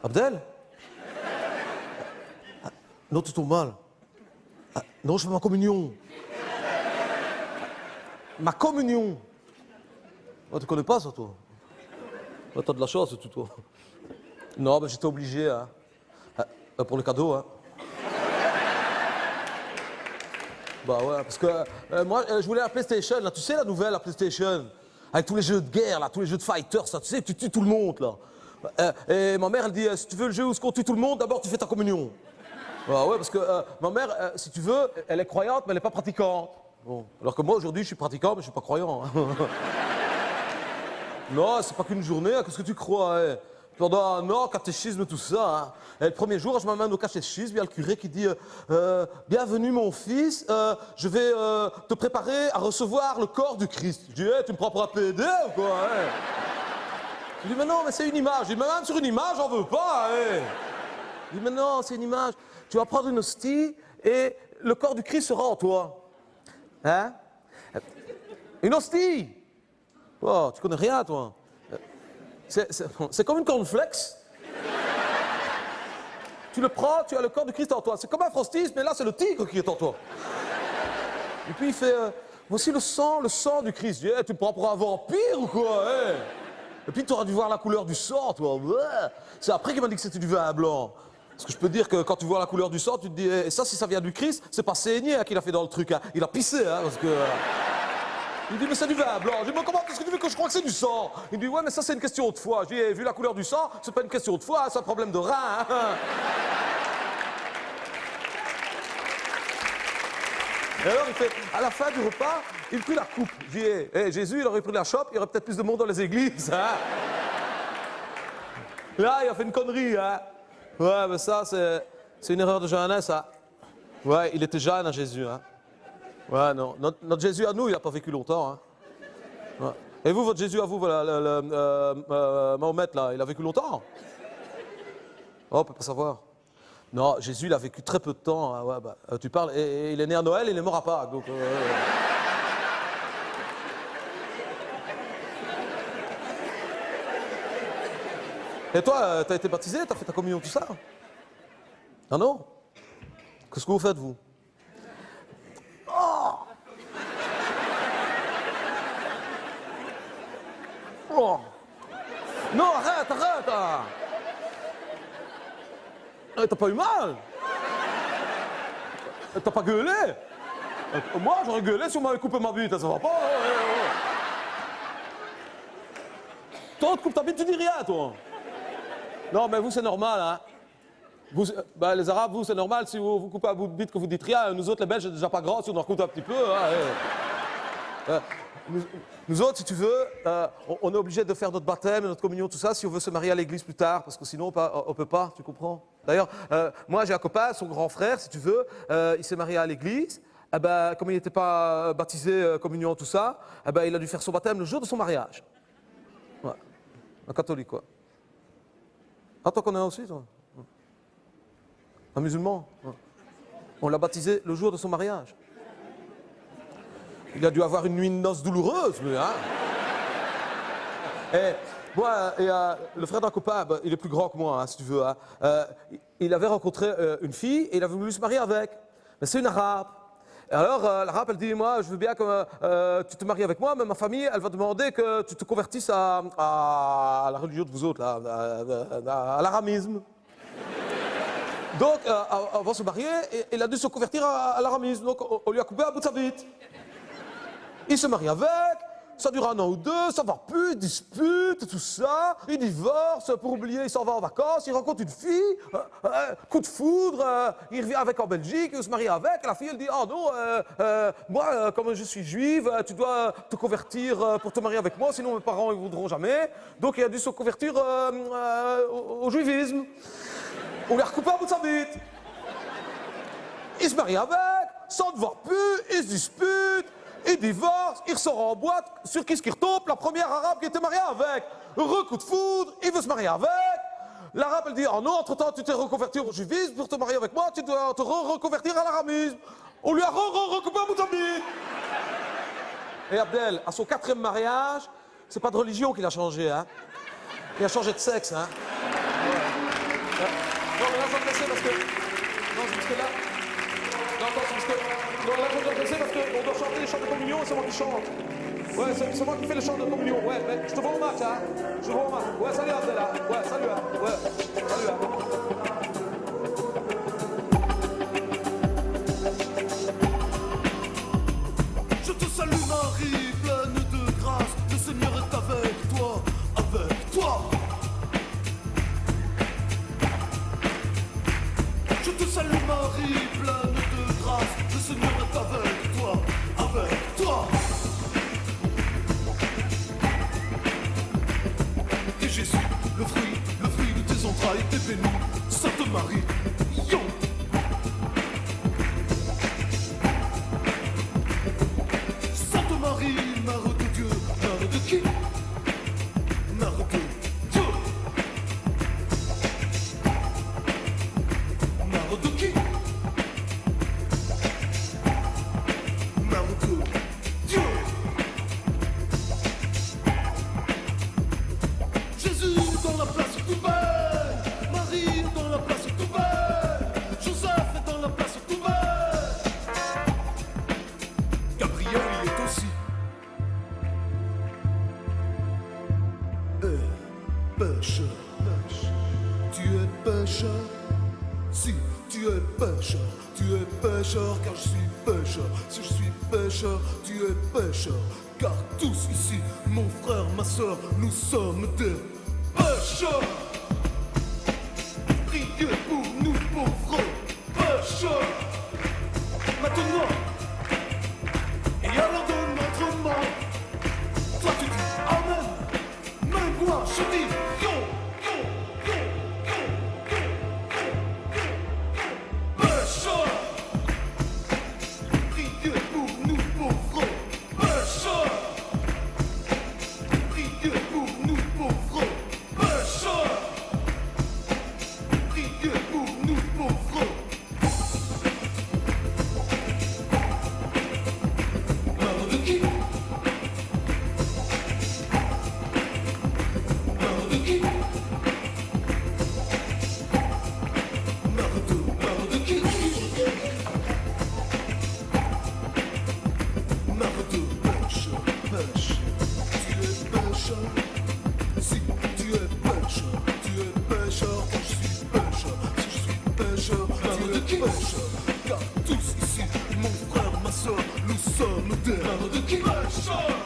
Abdel? Non, tu tombes mal. Non, je fais ma communion. Ma communion. Oh, tu connais pas ça, toi? Oh, t'as de la chance, tout, toi. Non, mais j'étais obligé, hein. Pour le cadeau, hein. Bah ouais, parce que moi, je voulais la PlayStation, là. Tu sais, la nouvelle, la PlayStation? Avec tous les jeux de guerre, là, tous les jeux de fighters, ça, tu sais, tu tues tout le monde, là. Et ma mère, elle dit, si tu veux le jeu où on tue tout le monde, d'abord, tu fais ta communion. Bah ouais, parce que ma mère, si tu veux, elle est croyante, mais elle n'est pas pratiquante. Bon. Alors que moi, aujourd'hui, je suis pratiquant, mais je suis pas croyant. Hein. Non, c'est pas qu'une journée, hein, qu'est-ce que tu crois, hein? Pendant un an, catéchisme, tout ça. Hein. Et le premier jour, je m'amène au catéchisme, il y a le curé qui dit bienvenue mon fils, je vais te préparer à recevoir le corps du Christ. Je dis, tu me prends pour un PD ou quoi hein? Il dit, mais non, mais c'est une image. Il dit, mais même sur une image, j'en veux pas. Hein. Il dit, mais non, c'est une image. Tu vas prendre une hostie et le corps du Christ sera en toi. Hein? Une hostie. Oh, tu connais rien, toi. C'est comme une cornflakes. Tu le prends, tu as le corps du Christ en toi. C'est comme un frostis, mais là, c'est le tigre qui est en toi. Et puis, il fait, voici le sang du Christ. Je dis, tu me prends pour un vampire ou quoi hein? Et puis, tu auras dû voir la couleur du sang, toi. C'est après qu'il m'a dit que c'était du vin blanc. Parce que je peux te dire que quand tu vois la couleur du sang, tu te dis, et ça, si ça vient du Christ, c'est pas saigné hein, qu'il a fait dans le truc. Hein. Il a pissé, hein, parce que... Il me dit, mais c'est du vin blanc. Je dis, mais comment est-ce que tu veux que je crois que c'est du sang? Il me dit, ouais, mais ça, c'est une question de foi. Je dis, vu la couleur du sang, c'est pas une question de foi, c'est un problème de rein. Hein. Et alors, il fait, à la fin du repas, il prit la coupe. Je dis, hey, Jésus, il aurait pris la chope, il y aurait peut-être plus de monde dans les églises. Hein. Là, il a fait une connerie. Hein. Ouais, mais ça, c'est une erreur de jeunesse. Hein. Ouais, il était jeune, hein, Jésus. Hein. Ouais, non. Notre Jésus à nous, il n'a pas vécu longtemps. Hein. Ouais. Et vous, votre Jésus à vous, voilà, Mahomet, là, il a vécu longtemps? Oh, on peut pas savoir. Non, Jésus, il a vécu très peu de temps. Hein. Ouais, bah, tu parles, et il est né à Noël, il est mort à Pâques. Donc, Et toi, t'as été baptisé, t'as fait ta communion, tout ça? Ah non? Qu'est-ce que vous faites, vous? Oh. Non, arrête! Hein. T'as pas eu mal? T'as pas gueulé? Moi, j'aurais gueulé si on m'avait coupé ma bite, ça va pas? Toi, on te coupe ta bite, tu dis rien, toi? Non, mais vous, c'est normal, hein? Vous, bah, les Arabes, vous, c'est normal, si vous coupez un bout de bite que vous dites rien. Nous autres, les Belges, c'est déjà pas grand si on en coupe un petit peu, hein? Nous autres, si tu veux, on est obligé de faire notre baptême, notre communion, tout ça, si on veut se marier à l'église plus tard, parce que sinon, on peut pas, tu comprends? D'ailleurs, moi, j'ai un copain, son grand frère, si tu veux, il s'est marié à l'église. Eh ben, comme il n'était pas baptisé, communion, tout ça, eh ben, il a dû faire son baptême le jour de son mariage. Ouais. Un catholique, quoi. Ah, toi, connais aussi, toi? Un musulman? Ouais. On l'a baptisé le jour de son mariage. Il a dû avoir une nuit de noces douloureuse, lui, hein. Et moi, le frère d'un copain, bah, il est plus grand que moi, hein, si tu veux. Hein. Il avait rencontré une fille et il avait voulu se marier avec. Mais c'est une arabe. Et alors, l'arabe, elle dit, moi, je veux bien que tu te maries avec moi, mais ma famille, elle va demander que tu te convertisses à la religion de vous autres, là, à l'aramisme. Donc, avant de se marier, il a dû se convertir à l'aramisme. Donc, on lui a coupé un bout de sa bite. Il se marie avec, ça dure un an ou deux, ça va plus, il dispute, tout ça, il divorce, pour oublier, il s'en va en vacances, il rencontre une fille, coup de foudre, il revient avec en Belgique, il se marie avec, et la fille elle dit, oh non, moi, comme je suis juive, tu dois te convertir pour te marier avec moi, sinon mes parents ne voudront jamais. Donc il a dû se convertir au juivisme. On lui a recoupé un bout de sa bite. Il se marie avec, sans ne voir plus, il se dispute. Il divorce, il ressort en boîte, sur qui retombe la première arabe qui était mariée avec. Heureux coup de foudre, il veut se marier avec. L'arabe, elle dit, oh non, entre-temps, tu t'es reconverti au juivisme, pour te marier avec moi, tu dois te reconvertir à l'aramisme. On lui a recoupé un bout de bite. Et Abdel, à son 4e mariage, c'est pas de religion qu'il a changé, hein. Il a changé de sexe, hein. parce que là. Non, attends, c'est parce que. Non, là, faut bien baisser parce qu'on doit chanter les chants de communion, c'est moi qui chante. Ouais, c'est moi qui fais les chants de communion. Ouais, mais je te vois au match, hein. Je te vois au match. Ouais, salut Abdella. Ouais, salut, hein. Ouais, salut, hein. Je te salue Marie, pleine de grâce, le Seigneur est avec toi, avec toi. Je te salue Marie, pleine de grâce, le Seigneur est avec toi, avec toi. Et Jésus, le fruit de tes entrailles, t'es bénie, Sainte Marie, yo. Sainte Marie, Mère de Dieu, Mère de qui? Mère de Dieu. Mère de qui? Mère de Dieu. Jésus dans la place tout belle, Marie dans la place tout belle, Joseph est dans la place tout belle, Gabriel y est aussi. Pêcheur, tu es pêcheur. Si tu es pêcheur car je suis pêcheur. Si je suis pêcheur, tu es pêcheur. Car tous ici, mon frère, ma soeur, nous sommes des pêcheurs. Priez pour nous pauvres pêcheurs. Maintenant, et à l'heure de notre mort, toi tu dis Amen. Mais moi je dis yo, yo, yo, yo, yo, yo, yo. Pêcheurs, priez pour nous pauvres pêcheurs. Priez pour nous pauvres pêcheurs. Priez pour nous pauvres. Mère de qui? Mère de qui? Mère de qui? Mère de pêche, pêche. Tu es pêcheur. Si tu es pêcheur, car je suis pêcheur. Si je suis pêcheur, tu es pêcheur. Car tous ici, mon frère, ma soeur, nous sommes des mères de qui? Pêcheurs.